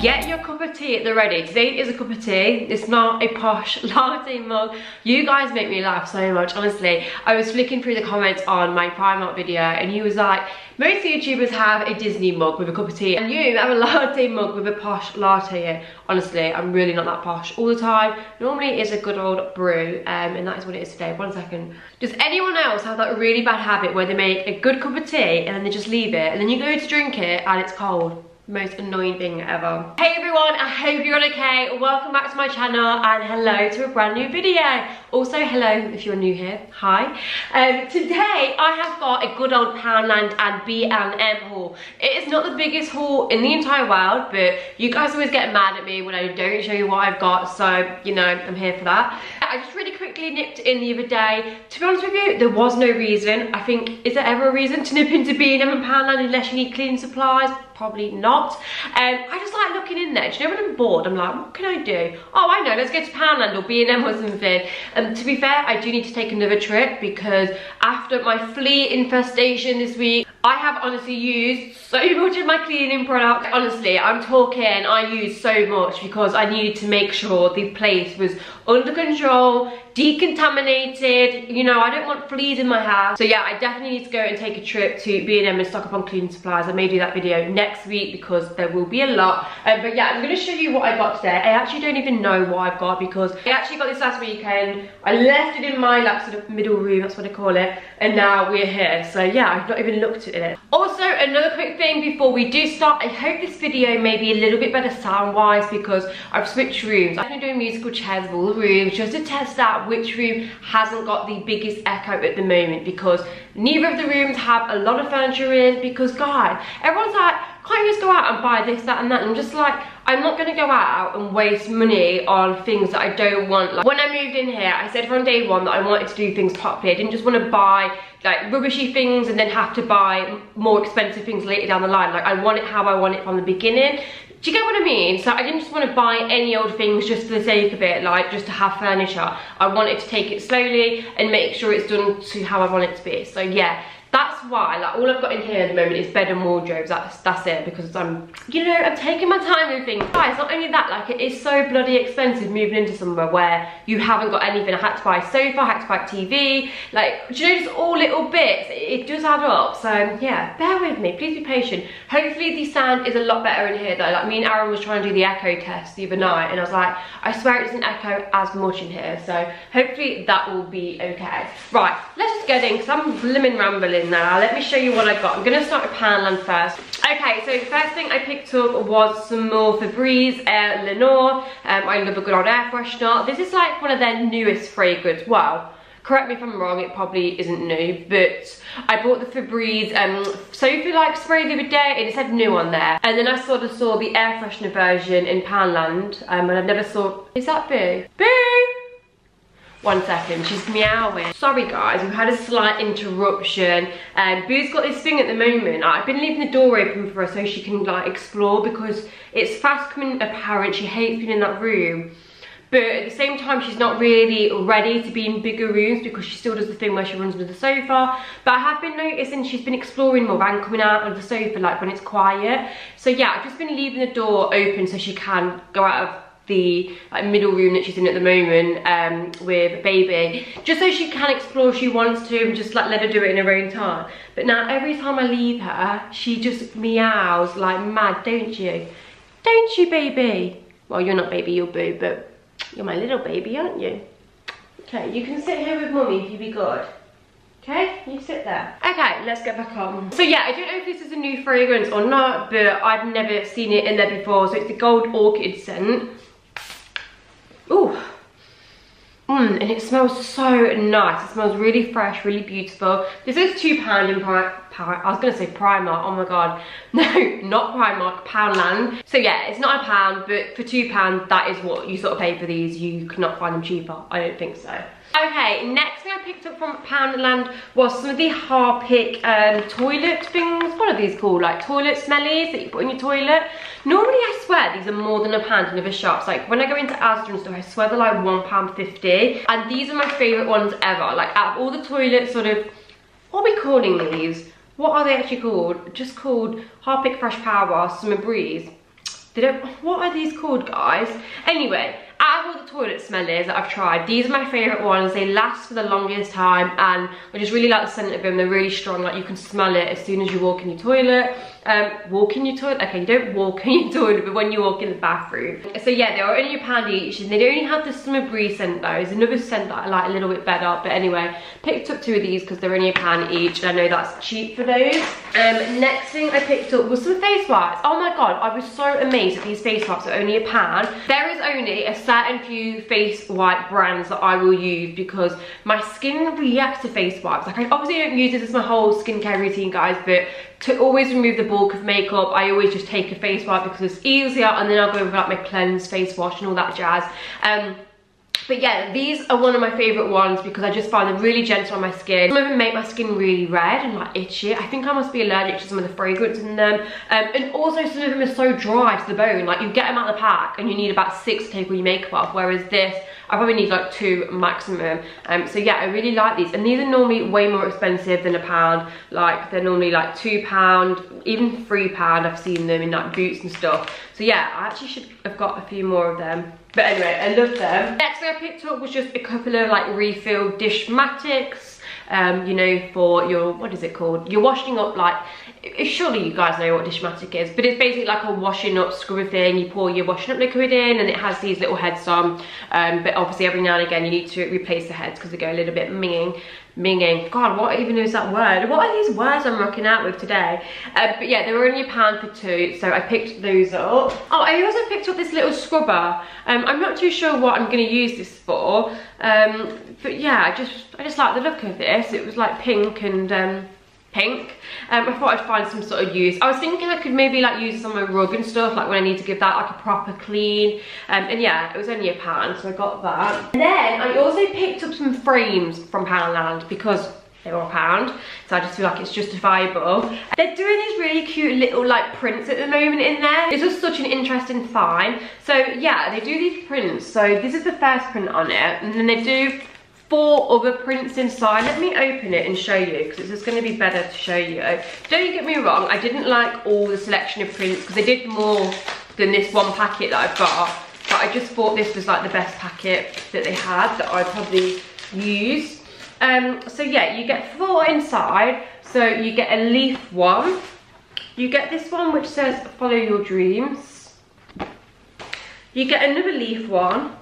Get your cup of tea at the ready. Today is a cup of tea. It's not a posh latte mug. You guys make me laugh so much, honestly. I was flicking through the comments on my Primark video and you was like, most YouTubers have a Disney mug with a cup of tea and you have a latte mug with a posh latte in. Honestly, I'm really not that posh all the time. Normally it's a good old brew and that is what it is today. 1 second. Does anyone else have that really bad habit where they make a good cup of tea and then they just leave it and then you go to drink it and it's cold? Most annoying thing ever. Hey everyone, I hope you're all okay. Welcome back to my channel and hello to a brand new video. Also hello if you're new here, hi. Today I have got a good old Poundland and B&M haul. It is not the biggest haul in the entire world, but you guys always get mad at me when I don't show you what I've got, so you know, I'm here for that. I just really quickly nipped in the other day. To be honest with you, there was no reason. I think, is there ever a reason to nip into B&M and Poundland unless you need cleaning supplies? Probably not. I just like looking in there. Do you know when I'm bored, I'm like, what can I do? Oh, I know, let's go to Poundland or B&M or something. To be fair, I do need to take another trip because after my flea infestation this week, I have honestly used so much of my cleaning product. Honestly, I'm talking, I used so much because I needed to make sure the place was under control, decontaminated. You know, I don't want fleas in my house. So yeah, I definitely need to go and take a trip to B&M and stock up on cleaning supplies. I may do that video next week because there will be a lot. But yeah, I'm going to show you what I got today. I actually don't even know what I've got because I actually got this last weekend. I left it in my like sort of middle room, that's what I call it. And now we're here. So yeah, I've not even looked at it. Also, another quick thing before we do start, I hope this video may be a little bit better sound wise because I've switched rooms. I've been doing musical chairs of all the rooms just to test out which room hasn't got the biggest echo at the moment because neither of the rooms have a lot of furniture in because guys, everyone's like, can't you just go out and buy this, that and that? And I'm just like, I'm not going to go out and waste money on things that I don't want. Like when I moved in here, I said from day one that I wanted to do things properly. I didn't just want to buy like rubbishy things and then have to buy more expensive things later down the line. Like I want it how I want it from the beginning. Do you get what I mean? So I didn't just want to buy any old things just for the sake of it, like just to have furniture. I wanted to take it slowly and make sure it's done to how I want it to be. So yeah, that's why, like, all I've got in here at the moment is bed and wardrobes. That's it, because I'm, you know, I'm taking my time with things. Guys, not only that, like, it is so bloody expensive moving into somewhere where you haven't got anything. I had to buy a sofa, I had to buy a TV, like, do you know, just all little bits. It does add up, so yeah, bear with me, please be patient. Hopefully the sound is a lot better in here though. Like, me and Aaron was trying to do the echo test the other night, and I was like, I swear it doesn't echo as much in here, so hopefully that will be okay. Right, let's just get in, because I'm blimmin' rambling now. Let me show you what I got. I'm going to start with Poundland first. Okay, so the first thing I picked up was some more Febreze Air Lenore. I love a good old air freshener. This is like one of their newest fragrance. Wow, correct me if I'm wrong, it probably isn't new, but I bought the Febreze Sophie like spray the other day and it said new on there. And then I sort of saw the air freshener version in Poundland and I never saw, is that Boo? Boo! 1 second, she's meowing. Sorry guys, we've had a slight interruption. Boo's got this thing at the moment. I've been leaving the door open for her so she can like explore because it's fast coming apparent she hates being in that room. But at the same time, she's not really ready to be in bigger rooms because she still does the thing where she runs under the sofa. But I have been noticing she's been exploring more and coming out of the sofa like when it's quiet. So yeah, I've just been leaving the door open so she can go out of the like middle room that she's in at the moment with baby, just so she can explore if she wants to and just like let her do it in her own time. But now every time I leave her, she just meows like mad, don't you? Don't you, baby? Well, you're not baby, you're Boo, but you're my little baby, aren't you? Okay, you can sit here with mummy if you be good. Okay, you sit there. Okay, let's get back on. So yeah, I don't know if this is a new fragrance or not, but I've never seen it in there before. So it's the Gold Orchid scent. Ooh, and it smells so nice. It smells really fresh, really beautiful. This is £2 in I was gonna say Primark, oh my god. No, not Primark, Poundland. So yeah, it's not £1, but for £2, that is what you sort of pay for these. You cannot find them cheaper, I don't think so. Okay, next thing I picked up from Poundland was some of the Harpic toilet things. What are these called? Like toilet smellies that you put in your toilet. Normally I swear these are more than £1 in other shops. Like when I go into Asda and stuff, I swear they're like £1.50. And these are my favourite ones ever. Like out of all the toilet sort of, what are we calling these? What are they actually called? Just called Harpic Fresh Power Summer Breeze. They don't, what are these called, guys? Anyway, out of all the toilet smellies that I've tried, these are my favourite ones. They last for the longest time, and I just really like the scent of them. They're really strong, like you can smell it as soon as you walk in your toilet. Walk in your toilet? Okay, you don't walk in your toilet, but when you walk in the bathroom. So yeah, they are only £1 each, and they only have the summer breeze scent though. It's another scent that I like a little bit better, but anyway, picked up 2 of these because they're only £1 each, and I know that's cheap for those. Next thing I picked up was some face wipes. Oh my god, I was so amazed that these face wipes are only £1. There is only a certain few face wipe brands that I will use because my skin reacts to face wipes. Like, I obviously don't use this as my whole skincare routine, guys, but to always remove the bulk of makeup, I always just take a face wipe because it's easier, and then I'll go with like my cleanse face wash and all that jazz. But yeah, these are one of my favourite ones because I just find them really gentle on my skin. Some of them make my skin really red and like itchy. I think I must be allergic to some of the fragrance in them. And also some of them are so dry to the bone. Like, you get them out of the pack and you need about 6 to take all your makeup off, whereas this, I probably need like 2 maximum. So yeah, I really like these. And these are normally way more expensive than £1. Like, they're normally like £2, even £3. I've seen them in like Boots and stuff. So yeah, I actually should have got a few more of them. But anyway, I love them. Next thing I picked up was just a couple of like refill dishmatics. You know, for your, what is it called? You're washing up, like, surely you guys know what dishmatic is, but it's basically like a washing up scrubber thing. You pour your washing up liquid in and it has these little heads on. But obviously every now and again you need to replace the heads because they go a little bit minging. God, what even is that word? What are these words I'm rocking out with today? But yeah, they were only £1 for 2, so I picked those up. Oh, I also picked up this little scrubber. I'm not too sure what I'm going to use this for. But yeah, I just like the look of this. It was like pink and pink. I thought I'd find some sort of use. I was thinking I could maybe like use this on my rug and stuff, like when I need to give that like a proper clean. And yeah, it was only £1, so I got that. And then I also picked up some frames from Poundland because they were £1, so I just feel like it's justifiable. They're doing these really cute little like prints at the moment in there. It's just such an interesting find. So yeah, they do these prints. So this is the first print on it, and then they do 4 other prints inside. Let me open it and show you because it's just going to be better to show you. Don't get me wrong, I didn't like all the selection of prints because they did more than this one packet that I've got, but I just thought this was like the best packet that they had that I'd probably use. So yeah, you get 4 inside. So you get a leaf one, you get this one which says follow your dreams, you get another leaf one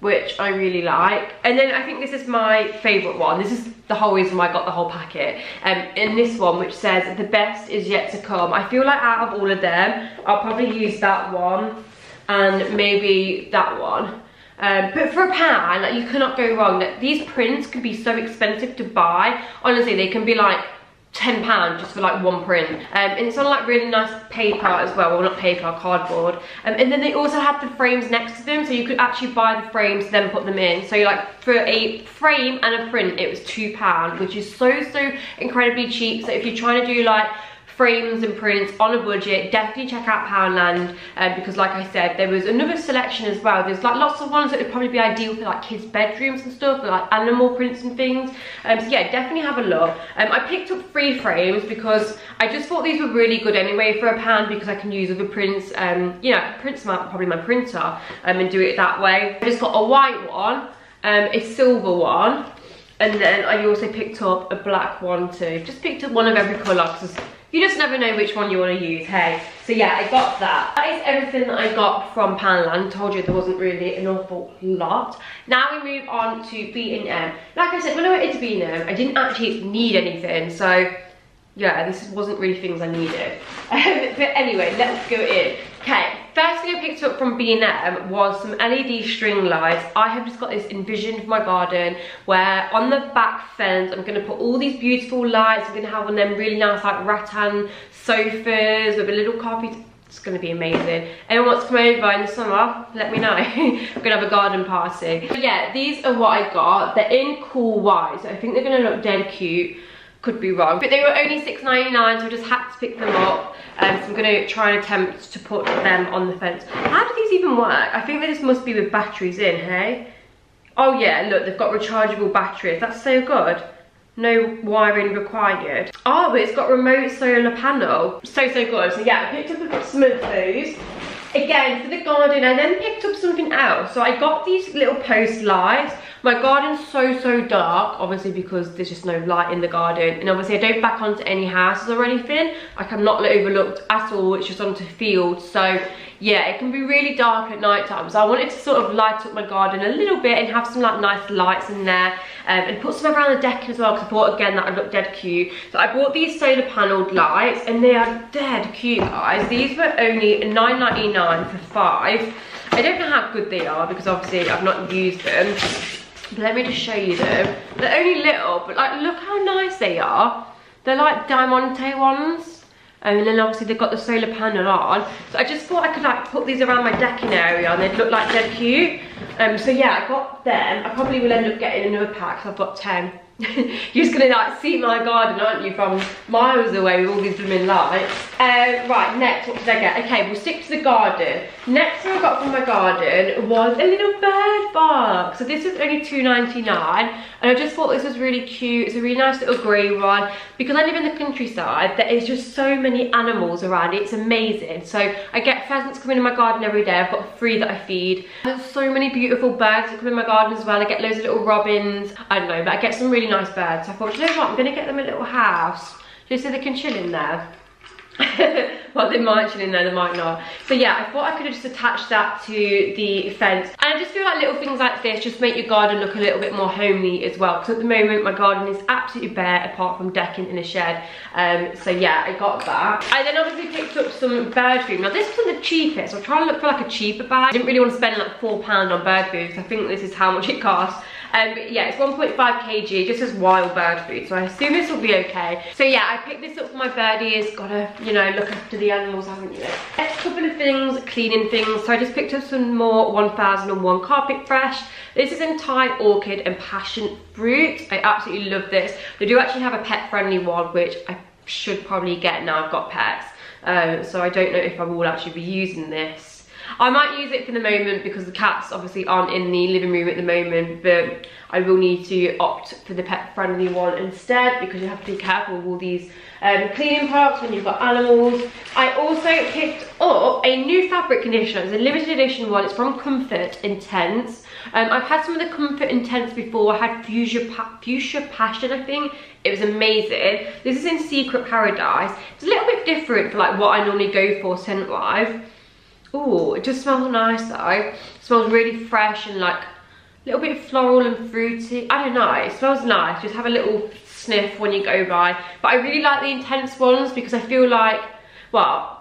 which I really like, and then I think this is my favourite one. This is the whole reason why I got the whole packet. And this one which says the best is yet to come. I feel like out of all of them I'll probably use that one and maybe that one. But for £1, like, you cannot go wrong. That these prints can be so expensive to buy. Honestly, they can be like £10 just for like 1 print. And it's on like really nice paper as well. Well, not paper, cardboard. And then they also have the frames next to them, so you could actually buy the frames then put them in. So like for a frame and a print it was £2, which is so incredibly cheap. So if you're trying to do like frames and prints on a budget, definitely check out Poundland, because like I said, there was another selection as well. There's like lots of ones that would probably be ideal for like kids' bedrooms and stuff, with like animal prints and things. So yeah, definitely have a look. I picked up 3 frames because I just thought these were really good anyway for £1 because I can use other prints. You know, I can print some out probably my printer and do it that way. I just got a white one, a silver one, and then I also picked up a black one too. Just picked up one of every colour because you just never know which one you want to use, hey? So yeah, I got that. That is everything that I got from Poundland. Told you there wasn't really an awful lot. Now we move on to B&M. Like I said, when I went into B&M, I didn't actually need anything. So yeah, this wasn't really things I needed. But anyway, let's go in. Okay, first thing I picked up from B&M was some LED string lights. I have just got this envisioned for my garden where on the back fence I'm going to put all these beautiful lights. I'm going to have one of them really nice like rattan sofas with a little carpet. It's going to be amazing. Anyone wants to come over in the summer, let me know. I'm going to have a garden party. But yeah, these are what I got. They're in cool white, so I think they're going to look dead cute. Could be wrong, but they were only £6.99, so I just had to pick them up. So I'm going to try and attempt to put them on the fence. How do these even work? I think they just must be with batteries in, hey? Oh yeah, look, they've got rechargeable batteries. That's so good. No wiring required. Oh, but it's got remote solar panel. So good. So yeah, I picked up some of those. again, for the garden, I then picked up something else. So I got these little post lights. My garden's so dark, obviously because there's just no light in the garden. And obviously I don't back onto any houses or anything. Like I'm not overlooked at all, it's just onto fields. So yeah, it can be really dark at night time. So I wanted to sort of light up my garden a little bit and have some like nice lights in there. And put some around the deck as well, because I thought again that would look dead cute. So I bought these solar panelled lights and they are dead cute, guys. These were only £9.99 for 5. I don't know how good they are because obviously I've not used them. But let me just show you them. They're only little, but like look how nice they are. They're like diamante ones. And then obviously they've got the solar panel on. So I just thought I could like put these around my decking area and they'd look like dead cute. So yeah, I got them. I probably will end up getting another pack, so I've got 10. You're just gonna like see my garden, aren't you, from miles away with all these blooming lights. Right, next, what did I get? Okay, we'll stick to the garden. Next thing I got from my garden was a little bird box. So this was only £2.99, and I just thought this was really cute. It's a really nice little grey one. Because I live in the countryside, there is just so many animals around. It's amazing. So I get pheasants coming in my garden every day. I've got 3 that I feed. There's so many beautiful birds that come in my garden as well. I get loads of little robins. I don't know, but I get some really nice birds. So I thought, you know what, I'm gonna get them a little house just so they can chill in there. Well, they might chill in there, they might not. So yeah, I thought I could have just attached that to the fence. And I just feel like little things like this just make your garden look a little bit more homely as well, because at the moment my garden is absolutely bare apart from decking in a shed. So yeah, I got that. I then obviously picked up some bird food. Now this wasn't the cheapest. I was trying to look for like a cheaper bag. I didn't really want to spend like £4 on bird food, because I think this is how much it costs. But yeah, it's 1.5 kg, just as wild bird food, so I assume this will be okay. So yeah, I picked this up for my birdies. Gotta, you know, look after the animals, haven't you? Next couple of things, cleaning things. So I just picked up some more 1001 Carpet Fresh. This is Untitled Orchid and Passion Fruit. I absolutely love this. They do actually have a pet-friendly one, which I should probably get now I've got pets. So I don't know if I will actually be using this. I might use it for the moment because the cats obviously aren't in the living room at the moment, but I will need to opt for the pet friendly one instead, because you have to be careful with all these cleaning products when you've got animals. I also picked up a new fabric conditioner. It's a limited edition one. It's from Comfort Intense. I've had some of the Comfort Intense before. I had Fuchsia Passion, I think. It was amazing. This is in Secret Paradise. It's a little bit different for like what I normally go for scent wise. Oh, it just smells nice though. It smells really fresh and like a little bit floral and fruity. I don't know, it smells nice. Just have a little sniff when you go by. But I really like the intense ones because I feel like, well,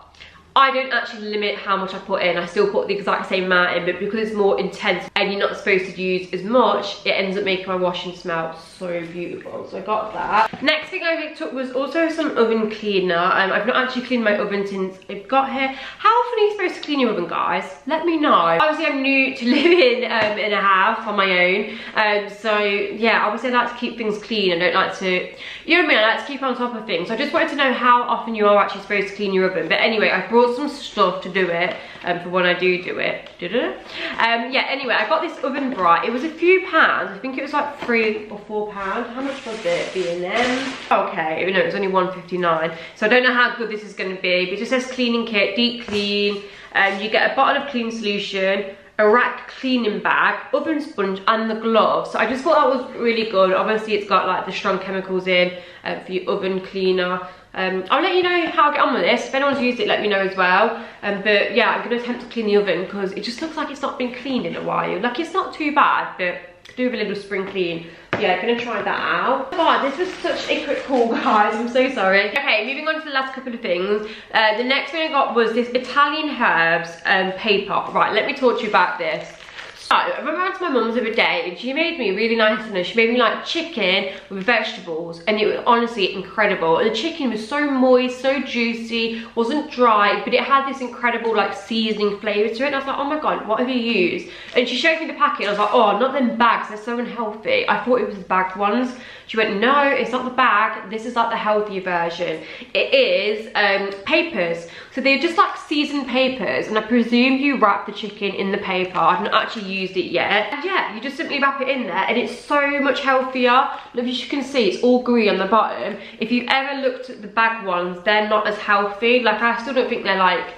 I don't actually limit how much I put in. I still put the exact same amount in, but because it's more intense and you're not supposed to use as much, it ends up making my washing smell so beautiful. So I got that. Next thing I picked up was also some oven cleaner. I've not actually cleaned my oven since I got here. How often are you supposed to clean your oven, guys? Let me know. Obviously I'm new to living in a house on my own. So yeah, obviously I like to keep things clean. I don't like to, you know what I mean? I like to keep on top of things. So I just wanted to know how often you are actually supposed to clean your oven. But anyway, I brought some stuff to do it for when I do it. Yeah, anyway, I got this Oven Bright. It was a few pounds. I think it was like £3 or £4. How much was it? B&M. Okay, no, it was only £1.59. So I don't know how good this is going to be, but it just says cleaning kit, deep clean. You get a bottle of clean solution, a rack cleaning bag, oven sponge and the gloves. So I just thought that was really good. Obviously it's got like the strong chemicals in for your oven cleaner. I'll let you know how I get on with this. If anyone's used it, let me know as well. But yeah, I'm going to attempt to clean the oven because it just looks like it's not been cleaned in a while. Like, it's not too bad, but could do with a little spring clean. Yeah, I'm going to try that out. God, this was such a quick haul, guys. I'm so sorry. Okay, moving on to the last couple of things. The next thing I got was this Italian herbs paper. Right, let me talk to you about this. So, I went round to my mum's the other day and she made me a really nice dinner. She made me like chicken with vegetables and it was honestly incredible. And the chicken was so moist, so juicy, wasn't dry, but it had this incredible like seasoning flavour to it. And I was like, oh my god, what have you used? And she showed me the packet and I was like, oh, not them bags, they're so unhealthy. I thought it was the bagged ones. She went, no, it's not the bag, this is like the healthier version. It is papers. So they're just like seasoned papers, and I presume you wrap the chicken in the paper. I've not actually used it yet. And yeah, you just simply wrap it in there and it's so much healthier. Look, as you can see, it's all green on the bottom. If you've ever looked at the bag ones, they're not as healthy. Like, I still don't think they're like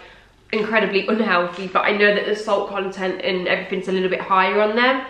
incredibly unhealthy, but I know that the salt content and everything's a little bit higher on them.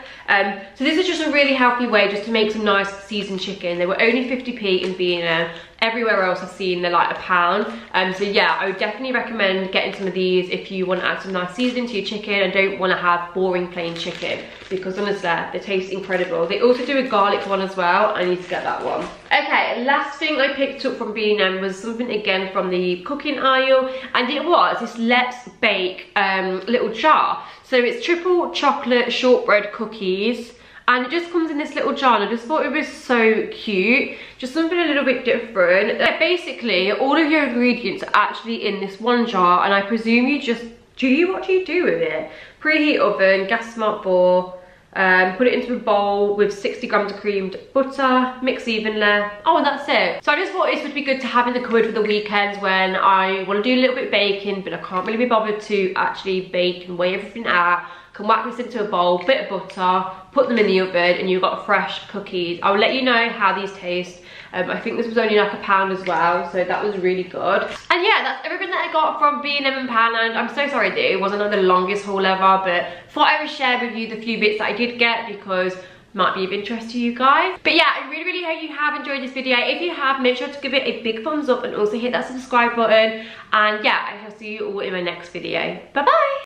So this is just a really healthy way just to make some nice seasoned chicken. They were only 50p in B&M. Everywhere else I've seen they're like £1. So yeah, I would definitely recommend getting some of these if you want to add some nice seasoning to your chicken and don't want to have boring plain chicken, because honestly they taste incredible. They also do a garlic one as well. I need to get that one. Okay, last thing I picked up from B&M was something again from the cooking aisle, and it was this Let's Bake little jar. So it's triple chocolate shortbread cookies, and it just comes in this little jar, and I just thought it was so cute. Just something a little bit different. Basically, all of your ingredients are actually in this one jar, and I presume you just, what do you do with it? Preheat oven, gas smart ball, put it into a bowl with 60 grams of creamed butter, mix evenly. Oh, and that's it. So I just thought this would be good to have in the cupboard for the weekends when I want to do a little bit of baking, but I can't really be bothered to actually bake and weigh everything out. Can whack this into a bowl, bit of butter, put them in the oven, and you've got fresh cookies. I'll let you know how these taste. I think this was only like £1 as well, so that was really good. And yeah, that's everything that I got from B&M and Poundland. I'm so sorry that it wasn't like the longest haul ever, but thought I would share with you the few bits that I did get because it might be of interest to you guys. But yeah, I really hope you have enjoyed this video. If you have, make sure to give it a big thumbs up and also hit that subscribe button. And yeah, I shall see you all in my next video. Bye bye.